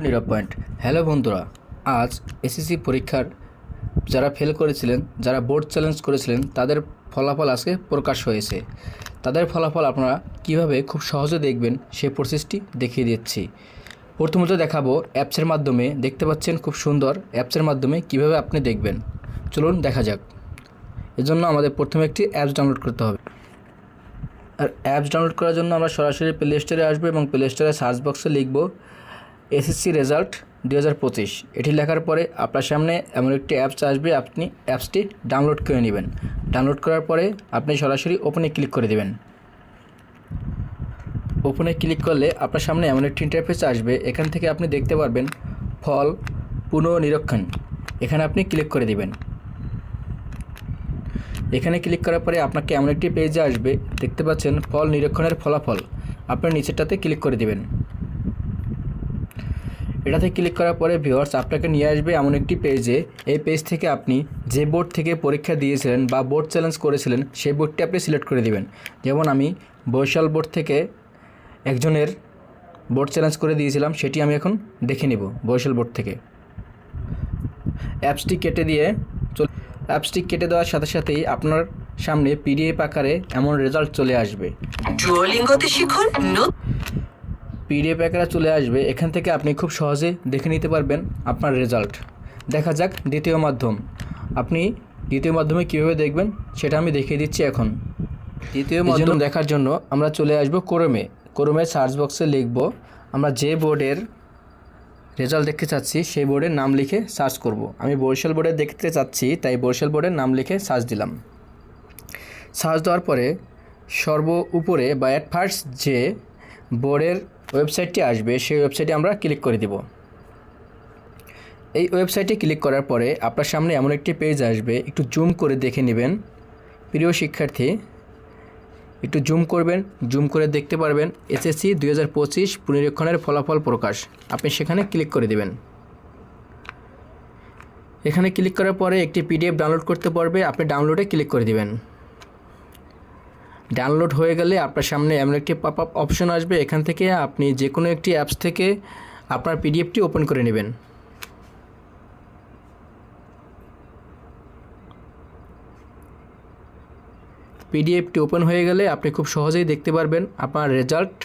নীরব point. Hello বন্ধুরা, আজ SSC পরীক্ষার যারা ফেল করেছিলেন, যারা বোর্ড চ্যালেঞ্জ করেছিলেন, তাদের ফলাফল আজকে প্রকাশ হয়েছে। তাদের ফলাফল আপনারা কিভাবে খুব সহজে দেখবেন সেই প্রসেসটি দেখিয়ে দিচ্ছি। প্রথমত দেখাবো অ্যাপসের মাধ্যমে। দেখতে পাচ্ছেন খুব সুন্দর অ্যাপসের মাধ্যমে কিভাবে আপনি দেখবেন। চলুন দেখা যাক। এজন্য আমাদের প্রথমে একটি অ্যাপস ডাউনলোড করতে হবে। আর অ্যাপস ডাউনলোড করার জন্য আমরা সরাসরি প্লে স্টোরে আসবো এবং প্লে স্টোরে সার্চ বক্সে লিখব এসএসসি রেজাল্ট 2025। এটি লেখার পরে আপনার সামনে এমন একটি অ্যাপস আসবে, আপনি অ্যাপসটি ডাউনলোড করে নেবেন। ডাউনলোড করার পরে আপনি সরাসরি ওপেনে ক্লিক করে দেবেন। ওপেনে ক্লিক করলে আপনার সামনে এমন একটি ইন্টারফেস আসবে। এখান থেকে আপনি দেখতে পারবেন ফল পুনঃনিরীক্ষণ। এখানে আপনি ক্লিক করে দেবেন। এখানে ক্লিক করার পরে আপনাকে এমন একটি পেজে আসবে, দেখতে পাচ্ছেন ফল নিরীক্ষণের ফলাফল। আপনার নিচেরটাতে ক্লিক করে দেবেন। এটাতে ক্লিক করার পরে ভিউয়ার্স আপনাকে নিয়ে আসবে এমন একটি পেজে। এই পেজ থেকে আপনি যে বোর্ড থেকে পরীক্ষা দিয়েছিলেন বা বোর্ড চ্যালেঞ্জ করেছিলেন সেই বোর্ডটি আপনি সিলেক্ট করে দেবেন। যেমন আমি বরিশাল বোর্ড থেকে একজনের বোর্ড চ্যালেঞ্জ করে দিয়েছিলাম, সেটি আমি এখন দেখে নেব বরিশাল বোর্ড থেকে। অ্যাপসটি কেটে দেওয়ার সাথে সাথেই আপনার সামনে পিডিএফ আকারে এমন রেজাল্ট চলে আসবে। ডুওলিঙ্গোতে শিখুন। পিডিএফ আকারে চলে আসবে। এখান থেকে আপনি খুব সহজে দেখে নিতে পারবেন আপনার রেজাল্ট। দেখা যাক দ্বিতীয় মাধ্যম। আপনি দ্বিতীয় মাধ্যমে কীভাবে দেখবেন সেটা আমি দেখিয়ে দিচ্ছি এখন। দ্বিতীয় মাধ্যম দেখার জন্য আমরা চলে আসব ক্রোমে সার্চ বক্সে লিখব আমরা যে বোর্ডের রেজাল্ট দেখতে চাচ্ছি সেই বোর্ডের নাম লিখে সার্চ করব। আমি বরিশাল বোর্ডের দেখতে চাচ্ছি, তাই বরিশাল বোর্ডের নাম লিখে সার্চ দিলাম। সার্চ দেওয়ার পরে সর্ব উপরে বা অ্যাট ফার্স্ট যে বোর্ডের ওয়েবসাইটটি আসবে সেই ওয়েবসাইটে আমরা ক্লিক করে দেব। এই ওয়েবসাইটে ক্লিক করার পরে আপনার সামনে এমন একটি পেজ আসবে, একটু জুম করে দেখে নেবেন। প্রিয় শিক্ষার্থী, একটু জুম করবেন, জুম করে দেখতে পারবেন এসএসসি 2025 পুনরীক্ষণের ফলাফল প্রকাশ। আপনি সেখানে ক্লিক করে দেবেন। এখানে ক্লিক করার পরে একটি পিডিএফ ডাউনলোড করতে পারবে, আপনি ডাউনলোডে ক্লিক করে দেবেন। ডাউনলোড হয়ে গেলে আপনার সামনে এমন একটি পপ আপ অপশন আসবে, এখান থেকে আপনি যে কোনো একটি অ্যাপস থেকে আপনার পিডিএফটি ওপেন করে নেবেন। পিডিএফটি ওপেন হয়ে গেলে আপনি খুব সহজেই দেখতে পারবেন আপনার রেজাল্ট।